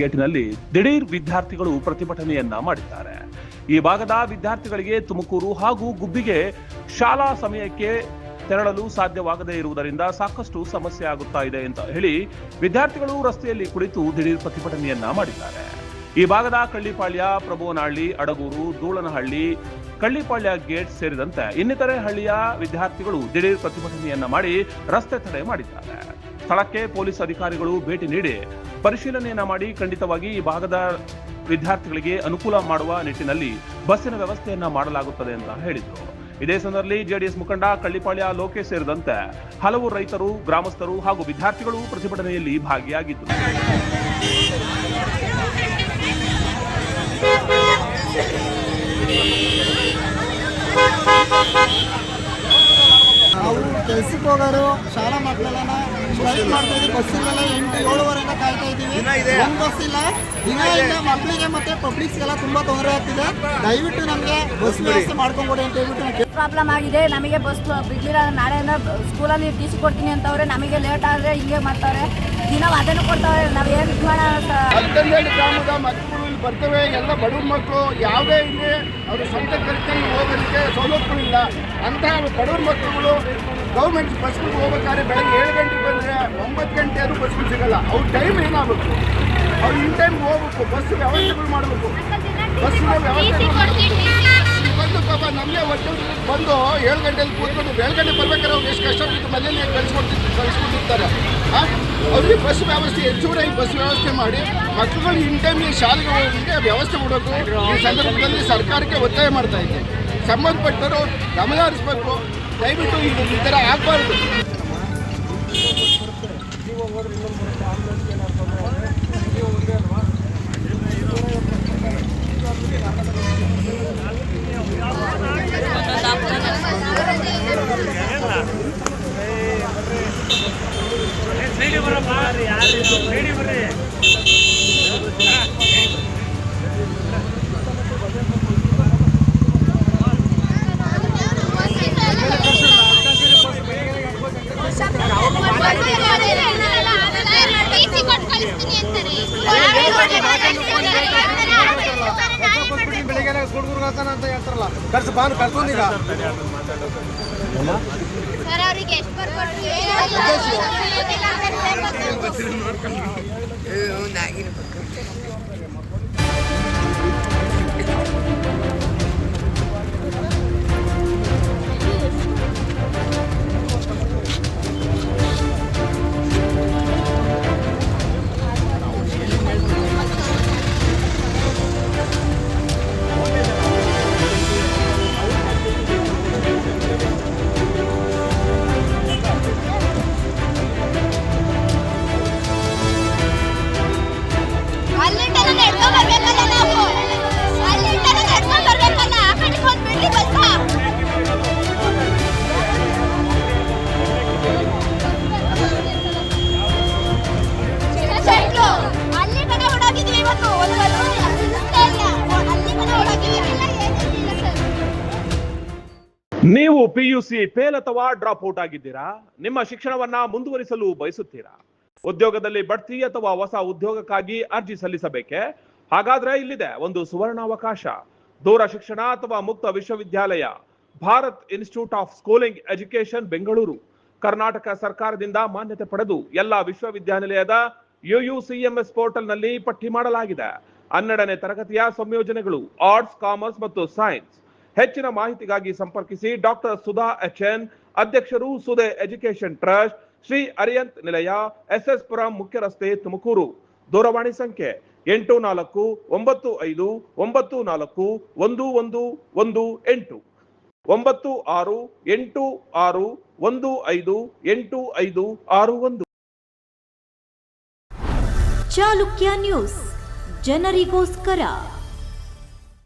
ಗೇಟಿನಲ್ಲಿ ದಿಢೀರ್ ವಿದ್ಯಾರ್ಥಿಗಳು ಪ್ರತಿಭಟನೆಯನ್ನ ಮಾಡಿದ್ದಾರೆ. ಈ ಭಾಗದ ವಿದ್ಯಾರ್ಥಿಗಳಿಗೆ ತುಮಕೂರು ಹಾಗೂ ಗುಬ್ಬಿಗೆ ಶಾಲಾ ಸಮಯಕ್ಕೆ ತೆರಳಲು ಸಾಧ್ಯವಾಗದೇ ಇರುವುದರಿಂದ ಸಾಕಷ್ಟು ಸಮಸ್ಯೆ ಆಗುತ್ತಾ ಇದೆ ಅಂತ ಹೇಳಿ ವಿದ್ಯಾರ್ಥಿಗಳು ರಸ್ತೆಯಲ್ಲಿ ಕುಳಿತು ದಿಢೀರ್ ಪ್ರತಿಭಟನೆಯನ್ನ ಮಾಡಿದ್ದಾರೆ. ಈ ಭಾಗದ ಕಳ್ಳಿಪಾಳ್ಯ, ಪ್ರಭುವನಹಳ್ಳಿ, ಅಡಗೂರು, ದೂಳನಹಳ್ಳಿ, ಕಳ್ಳಿಪಾಳ್ಯ ಗೇಟ್ ಸೇರಿದಂತೆ ಇನ್ನಿತರೆ ಹಳ್ಳಿಯ ವಿದ್ಯಾರ್ಥಿಗಳು ದಿಢೀರ್ ಪ್ರತಿಭಟನೆಯನ್ನ ಮಾಡಿ ರಸ್ತೆ ತಡೆ ಮಾಡಿದ್ದಾರೆ. ಸ್ಥಳಕ್ಕೆ ಪೊಲೀಸ್ ಅಧಿಕಾರಿಗಳು ಭೇಟಿ ನೀಡಿ ಪರಿಶೀಲನೆಯನ್ನ ಮಾಡಿ ಖಂಡಿತವಾಗಿ ಈ ಭಾಗದ ವಿದ್ಯಾರ್ಥಿಗಳಿಗೆ ಅನುಕೂಲ ಮಾಡುವ ನಿಟ್ಟಿನಲ್ಲಿ ಬಸ್ಸಿನ ವ್ಯವಸ್ಥೆಯನ್ನ ಮಾಡಲಾಗುತ್ತದೆ ಅಂತ ಹೇಳಿದ್ರು. ಇದೇ ಸಂದರ್ಭದಲ್ಲಿ ಜೆಡಿಎಸ್ ಮುಖಂಡ ಕಳ್ಳಿಪಾಳ್ಯ ಲೋಕೇಶ್ ಸೇರಿದಂತೆ ಹಲವು ರೈತರು, ಗ್ರಾಮಸ್ಥರು ಹಾಗೂ ವಿದ್ಯಾರ್ಥಿಗಳು ಪ್ರತಿಭಟನೆಯಲ್ಲಿ ಭಾಗಿಯಾಗಿದ್ದರು. ನಾವು ಕೆಲ್ಸಕ್ಕೆ ಹೋಗೋರು ಶಾಲಾ ಮಕ್ಕಳೆಲ್ಲ ಸ್ಟ್ರೈಕ್ ಮಾಡ್ತಾ ಇದ್ದೀವಿ. ಬಸ್ ಇಲ್ಲೆಲ್ಲ 8-7ವರೆಯಿಂದ ಕಾಯ್ತಾ ಇದ್ದೀವಿ. ಒಂದು ಬಸ್ ಇಲ್ಲ. ದಿನ ಇಲ್ಲ ಮಕ್ಕಳಿಗೆ ಮತ್ತೆ ಪಬ್ಲಿಕ್ಸ್ಗೆಲ್ಲ ತುಂಬಾ ತೊಂದರೆ ಆಗ್ತಿದೆ. ದಯವಿಟ್ಟು ನಮಗೆ ಬಸ್ ವ್ಯವಸ್ಥೆ ಮಾಡ್ಕೊಂಡ್ಕೊಡಿ ಅಂತ ಹೇಳ್ಬಿಟ್ಟು ಪ್ರಾಬ್ಲಮ್ ಆಗಿದೆ. ನಮಗೆ ಬಸ್ ಬಿಡ್ಲಿಲ್ಲ. ನಾಳೆಯಿಂದ ಸ್ಕೂಲಲ್ಲಿ ಟಿ ಸಿ ಕೊಡ್ತೀನಿ ಅಂತವ್ರೆ. ನಮಗೆ ಲೇಟ್ ಆದರೆ ಹಿಂಗೆ ಮಾಡ್ತಾರೆ. ದಿನ ಅದನ್ನು ಕೊಡ್ತಾವ್ರೆ. ನಾವು ಏನು ಮಾಡೋಣ? 12 ಗ್ರಾಮದ ಮಕ್ಕಳು ಬರ್ತವೆ. ಎಲ್ಲ ಬಡವ್ರ ಮಕ್ಕಳು ಯಾವುದೇ ಇಲ್ಲಿ ಅವರು ಸ್ವಂತ ಖರ್ಚಲ್ಲಿ ಹೋಗೋದಕ್ಕೆ ಸೌಲಭ್ಯಗಳಿಲ್ಲ. ಅಂತಹ ಬಡವ್ರ ಮಕ್ಕಳುಗಳು ಗೌರ್ಮೆಂಟ್ ಬಸ್ಗಳಿಗೆ ಹೋಗ್ಬೇಕಾದ್ರೆ ಬೆಳಗ್ಗೆ 7 ಗಂಟೆಗೆ ಬಂದರೆ 9 ಗಂಟೆ ಆದರೂ ಬಸ್ಗಳು ಸಿಗಲ್ಲ. ಅವ್ರ ಟೈಮ್ ಏನಾಗಬೇಕು? ಅವ್ರು ಇನ್ ಟೈಮ್ ಹೋಗ್ಬೇಕು. ಬಸ್ ವ್ಯವಸ್ಥೆಗಳು ಮಾಡಬೇಕು. ಬಸ್ಸಿನ ವ್ಯವಸ್ಥೆ ಬಂದು ಪಾಪ ನಮ್ಮದೇ ಒಟ್ಟು ಬಂದು 7 ಗಂಟೆಯಲ್ಲಿ ಕೂತ್ಕೊಂಡು 7 ಗಂಟೆ ಬರ್ಬೇಕಾದ್ರೆ ಅವ್ರು ಎಷ್ಟು ಕಷ್ಟಪಟ್ಟು ಮನೆಯಲ್ಲೇ ಕಳಿಸ್ಕೊಟ್ಟಿರ್ತಾರೆ. ಅವ್ರಿಗೆ ಬಸ್ ವ್ಯವಸ್ಥೆ ಹೆಚ್ಚುವರಾಗಿ ಬಸ್ ವ್ಯವಸ್ಥೆ ಮಾಡಿ ಮಕ್ಕಳುಗಳು ಇನ್ ಟೈಮ್ಗೆ ಶಾಲೆಗೆ ಹೋಗೋದಕ್ಕೆ ವ್ಯವಸ್ಥೆ ಕೊಡಬೇಕು. ಈ ಸಂದರ್ಭದಲ್ಲಿ ಸರ್ಕಾರಕ್ಕೆ ಒತ್ತಾಯ ಮಾಡ್ತಾ ಇದ್ದೆ. ಸಂಬಂಧಪಟ್ಟವರು ಗಮನ ಹರಿಸಬೇಕು. ದಯವಿಟ್ಟು ಈ ಥರ ಆಗಬಾರ್ದು. ಅಂತ ಹೇಳ್ತಾರಲ್ಲ ಕರ್ಸು ಬಾನು ಕರ್ಕೊಂಡೀಗ ಸರ್ ಅವರಿಗೆ ಎಷ್ಟು ಬರ್ಕೊಟ್ಟು ನೀವು ಪಿಯುಸಿ ಫೇಲ್ ಅಥವಾ ಡ್ರಾಪ್ ಔಟ್ ಆಗಿದ್ದೀರಾ? ನಿಮ್ಮ ಶಿಕ್ಷಣವನ್ನ ಮುಂದುವರಿಸಲು ಬಯಸುತ್ತೀರಾ? ಉದ್ಯೋಗದಲ್ಲಿ ಬಡ್ತಿ ಅಥವಾ ಹೊಸ ಉದ್ಯೋಗಕ್ಕಾಗಿ ಅರ್ಜಿ ಸಲ್ಲಿಸಬೇಕೆ? ಹಾಗಾದ್ರೆ ಇಲ್ಲಿದೆ ಒಂದು ಸುವರ್ಣಾವಕಾಶ. ದೂರ ಶಿಕ್ಷಣ ಅಥವಾ ಮುಕ್ತ ವಿಶ್ವವಿದ್ಯಾಲಯ Bharat institute of schooling education Bengaluru Karnataka ಸರ್ಕಾರದಿಂದ ಮಾನ್ಯತೆ ಪಡೆದು ಎಲ್ಲ ವಿಶ್ವವಿದ್ಯಾನಿಲಯದ UUCMS ಪೋರ್ಟಲ್ ನಲ್ಲಿ ಪಟ್ಟಿ ಮಾಡಲಾಗಿದೆ. 12ನೇ ತರಗತಿಯ ಸಂಯೋಜನೆಗಳು ಆರ್ಟ್ಸ್, ಕಾಮರ್ಸ್ ಮತ್ತು ಸೈನ್ಸ್. ಹೆಚ್ಚಿನ ಮಾಹಿತಿಗಾಗಿ ಸಂಪರ್ಕಿಸಿ ಡಾಕ್ಟರ್ ಸುಧಾ HN, ಅಧ್ಯಕ್ಷರು ಸುಧೆ ಎಜುಕೇಶನ್ ಟ್ರಸ್ಟ್, ಶ್ರೀ ಅರಿಯಂತ್ ನಿಲಯ, SS ಪುರಂ ಮುಖ್ಯ ರಸ್ತೆ, ತುಮಕೂರು. ದೂರವಾಣಿ ಸಂಖ್ಯೆ 84941118 9686158561. ಚಾಲುಕ್ಯ ನ್ಯೂಸ್, ಜನರಿಗೋಸ್ಕರ.